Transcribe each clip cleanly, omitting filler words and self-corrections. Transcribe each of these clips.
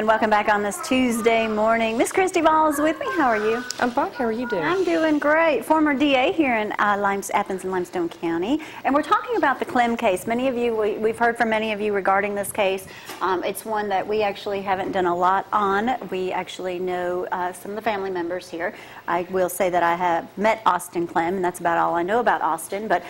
and welcome back on this Tuesday morning. Miss Krisiti Valls with me. How are you? I'm fine. How are you doing? I'm doing great. Former DA here in Athens and Limestone County, and we're talking about the Clem case. Many of you, we've heard from many of you regarding this case. It's one that we actually haven't done a lot on. We actually know some of the family members here. I will say that I have met Austin Clem, and that's about all I know about Austin. But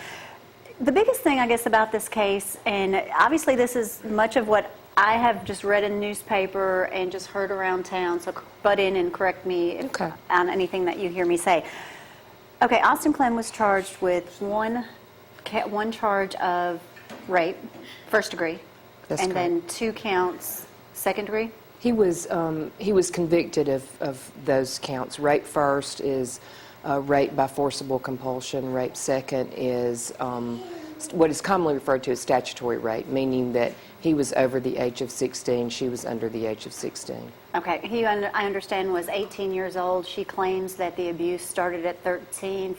the biggest thing, I guess, about this case, and obviously this is much of what I have just read in the newspaper and just heard around town, so butt in and correct me on anything that you hear me say. Okay, Austin Clem was charged with one charge of rape, first degree, and then 2 counts, second degree? He was convicted of those counts. Rape first is rape by forcible compulsion. Rape second is what is commonly referred to as statutory rape, meaning that he was over the age of 16, she was under the age of 16. Okay, he, I understand, was 18 years old. She claims that the abuse started at 13,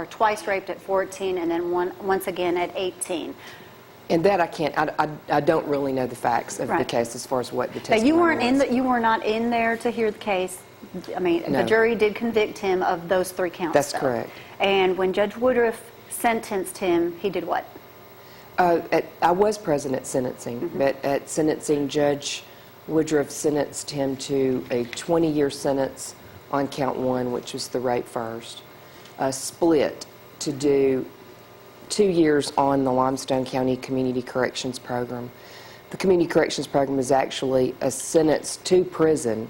twice raped at 14, and then once again at 18. And that I don't really know the facts of the case as far as what the testimony you were not in there to hear the case. I mean, no. The jury did convict him of those 3 counts. That's correct. And when Judge Woodruff sentenced him, he did what? I was present at sentencing, but at sentencing, Judge Woodruff sentenced him to a 20-year sentence on count 1, which was the rape first, split to do 2 years on the Limestone County Community Corrections Program. The Community Corrections Program is actually a sentence to prison.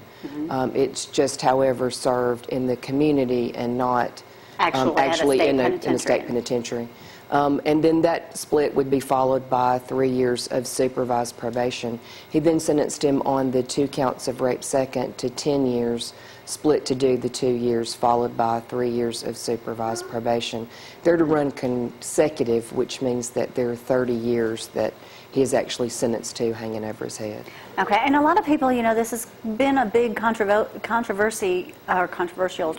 It's just, however, served in the community and not actually in a state penitentiary. And then that split would be followed by 3 years of supervised probation. He then sentenced him on the 2 counts of rape second to 10 years, split to do the 2 years, followed by 3 years of supervised probation. They're to run consecutive, which means that there are 30 years that he is actually sentenced to hanging over his head. Okay, and a lot of people, you know, this has been a big controversial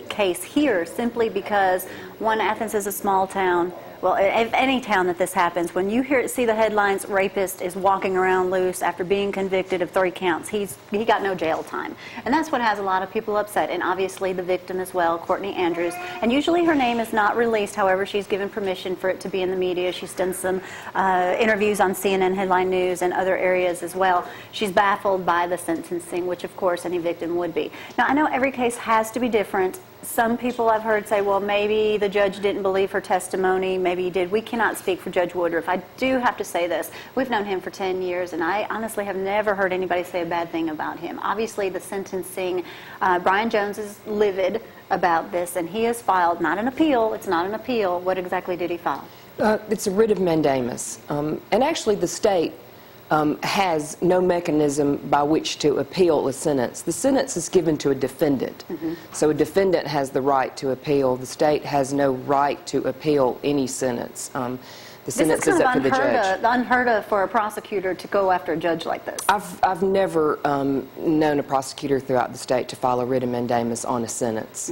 case here simply because, one, Athens is a small town. Well, if any town that this happens, when you see the headlines, rapist is walking around loose after being convicted of 3 counts, he got no jail time. And that's what has a lot of people upset, and obviously the victim as well, Courtney Andrews. And usually her name is not released, however, she's given permission for it to be in the media. She's done some interviews on CNN Headline News and other areas as well. She's baffled by the sentencing, which of course any victim would be. Now, I know every case has to be different. Some people I've heard say, well, maybe the judge didn't believe her testimony, maybe he did. We cannot speak for Judge Woodruff. I do have to say this. We've known him for 10 years, and I honestly have never heard anybody say a bad thing about him. Obviously, the sentencing, Brian Jones is livid about this, and he has filed, not an appeal, it's not an appeal. What exactly did he file? It's a writ of mandamus. And actually, the state has no mechanism by which to appeal a sentence. The sentence is given to a defendant. So a defendant has the right to appeal. The state has no right to appeal any sentence. The sentence is up to the judge. Unheard of for a prosecutor to go after a judge like this. I've never known a prosecutor throughout the state to file a writ of mandamus on a sentence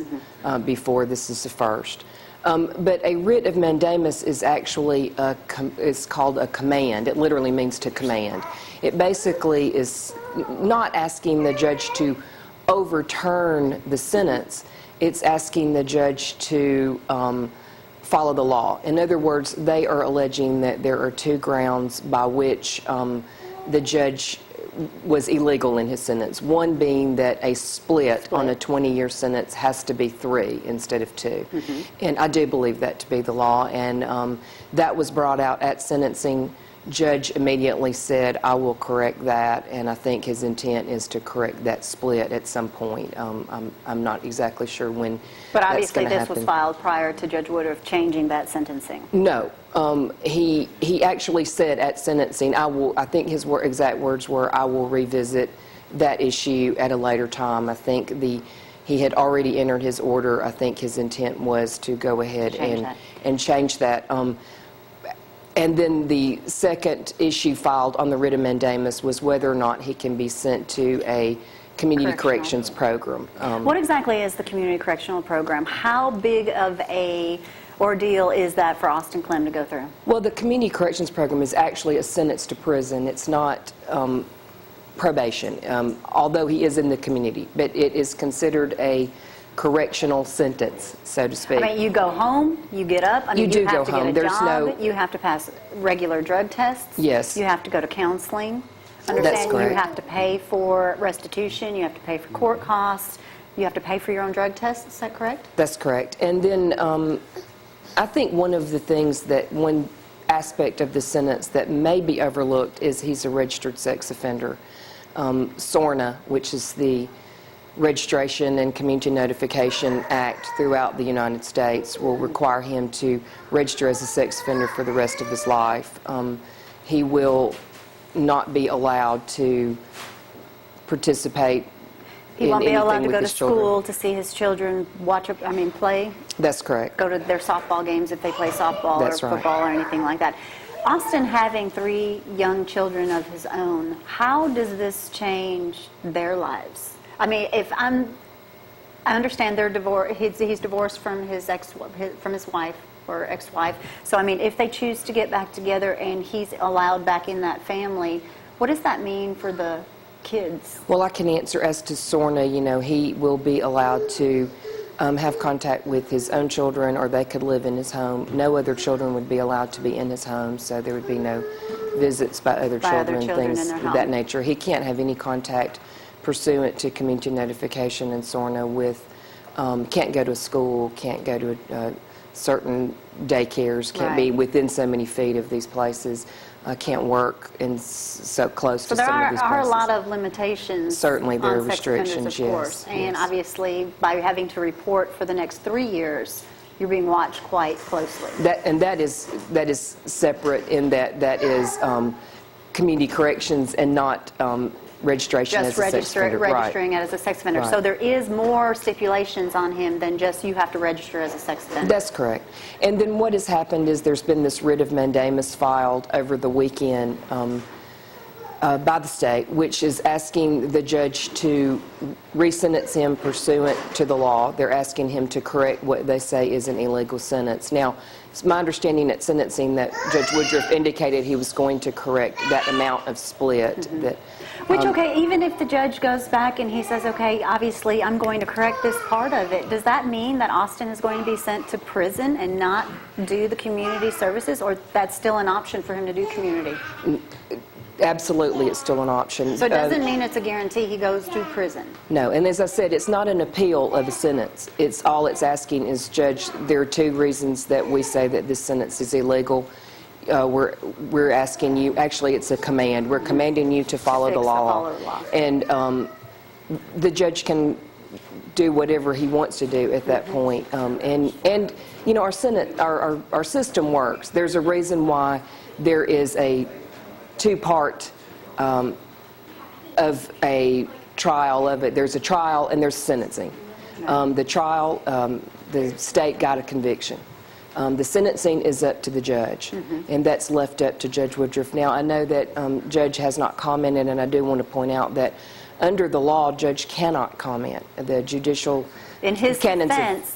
before. This is the first. But a writ of mandamus is actually is called a command. It literally means to command. It basically is not asking the judge to overturn the sentence. It's asking the judge to follow the law. In other words, they are alleging that there are 2 grounds by which the judge was illegal in his sentence. One being that a split on a 20-year sentence has to be 3 instead of 2. And I do believe that to be the law. And that was brought out at sentencing. Judge immediately said, I will correct that. And I think his intent is to correct that split at some point. I'm not exactly sure when But obviously this was filed prior to Judge Woodruff changing that sentencing. No. He actually said at sentencing, I think his exact words were, I will revisit that issue at a later time. I think he had already entered his order. I think his intent was to go ahead and change that. And then the second issue filed on the writ of mandamus was whether or not he can be sent to a community corrections program. What exactly is the community correctional program? How big of a ordeal is that for Austin Clem to go through? Well, the community corrections program is actually a sentence to prison. It's not probation, although he is in the community. But it is considered a correctional sentence, so to speak. I mean, you go home, you get up. I mean, You do have go to home. Get a There's job. no- You have to pass regular drug tests. Yes. You have to go to counseling. Understand? correct. You have to pay for restitution. You have to pay for court costs. You have to pay for your own drug tests. Is that correct? That's correct. And then I think one aspect of the sentence that may be overlooked is he's a registered sex offender. SORNA, which is the Registration and Community Notification Act throughout the United States, will require him to register as a sex offender for the rest of his life. He will not be allowed to participate He in won't be anything allowed to with go to his children. school to see his children play. That's correct. Go to their softball games if they play softball That's or right. football or anything like that. Austin having 3 young children of his own, how does this change their lives? I mean, I understand they're divorced. He's divorced from his wife or ex-wife. So I mean, if they choose to get back together and he's allowed back in that family, what does that mean for the kids? Well, I can answer as to SORNA. He will be allowed to have contact with his own children, or they could live in his home. No other children would be allowed to be in his home, so there would be no visits by other children, children things in their of that home. nature. He can't have any contact pursuant to community notification and SORNA with, can't go to a school, can't go to certain daycares, can't be Right. within so many feet of these places, can't work so close So to there some of these are a places. lot of limitations. Certainly there on are sex offenders, restrictions, of course. yes, And yes. obviously, by having to report for the next 3 years, you're being watched quite closely. That is separate in that is community corrections and not registration Just as a sex offender. registering it as a sex offender. Right. So there is more stipulations on him than just you have to register as a sex offender. That's correct. And then what has happened is there's been this writ of mandamus filed over the weekend by the state, which is asking the judge to re-sentence him pursuant to the law. They're asking him to correct what they say is an illegal sentence. Now, it's my understanding at sentencing that Judge Woodruff indicated he was going to correct that amount of split. That, Which, okay, even if the judge goes back and he says, okay, obviously I'm going to correct this part of it, does that mean that Austin is going to be sent to prison and not do the community services, or that's still an option for him to do community? absolutely, it's still an option. So it doesn't mean it's a guarantee he goes to prison? No, and as I said, it's not an appeal of a sentence. All it's asking is, Judge, there are 2 reasons that we say that this sentence is illegal. We're asking you, actually it's a command, we're commanding you to follow the law. And the judge can do whatever he wants to do at that point. And our system works. There's a reason why there is a 2-part of a trial of it. There's a trial and there's sentencing. The trial, the state got a conviction. The sentencing is up to the judge, and that's left up to Judge Woodruff. Now, I know that Judge has not commented, and I do want to point out that under the law, Judge cannot comment. The judicial In his canons of- defense,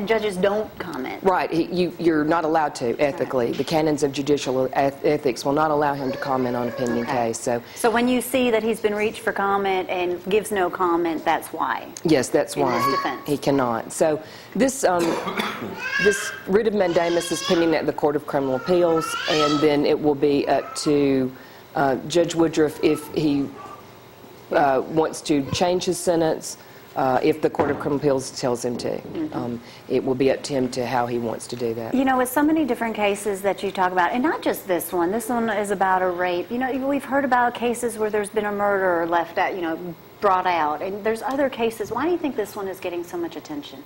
judges don't comment. Right, you're not allowed to, ethically. The canons of judicial ethics will not allow him to comment on a pending case. So when you see that he's been reached for comment and gives no comment, that's why? Yes, that's why his defense. he cannot. So this writ of mandamus is pending at the Court of Criminal Appeals, and then it will be up to Judge Woodruff if he wants to change his sentence. If the Court of Criminal Appeals tells him to. It will be up to him to how he wants to do that. You know, with so many different cases that you talk about, and not just this one is about a rape. You know, we've heard about cases where there's been a murder left out, brought out, and there's other cases. Why do you think this one is getting so much attention?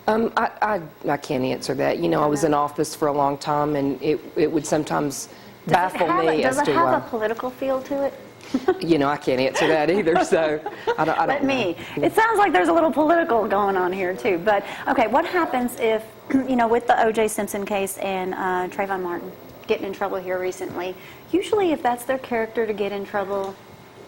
I can't answer that. I was in office for a long time, and it would sometimes baffle me as to Does it have why. a political feel to it? I can't answer that either, so I don't Let know. me. It sounds like there's a little political going on here, too. But, okay, what happens if, with the O.J. Simpson case and Trayvon Martin getting in trouble here recently, usually if that's their character to get in trouble,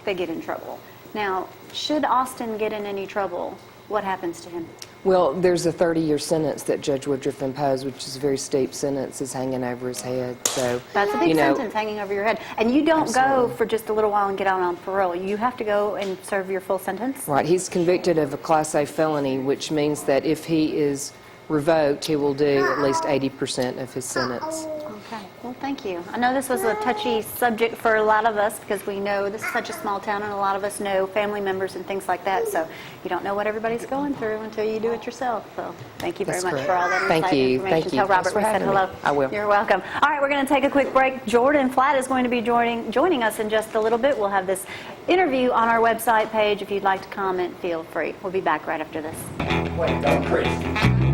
they get in trouble. Now, should Austin get in any trouble, what happens to him? Well, there's a 30-year sentence that Judge Woodruff imposed, which is a very steep sentence, is hanging over his head. So That's a big sentence hanging over your head. And you don't go Absolutely. for just a little while and get out on parole. You have to go and serve your full sentence? Right, he's convicted of a Class A felony, which means that if he is revoked, he will do at least 80% of his sentence. Okay, well, thank you. I know this was a touchy subject for a lot of us because we know this is such a small town and a lot of us know family members and things like that, so you don't know what everybody's going through until you do it yourself. So thank you very That's much correct. for all that Thank insight you. information. Thank you. Tell Thanks Robert for we said having me. hello. I will. You're welcome. All right, we're going to take a quick break. Jordan Flatt is going to be joining us in just a little bit. We'll have this interview on our website page. If you'd like to comment, feel free. We'll be back right after this. Wait, don't Chris.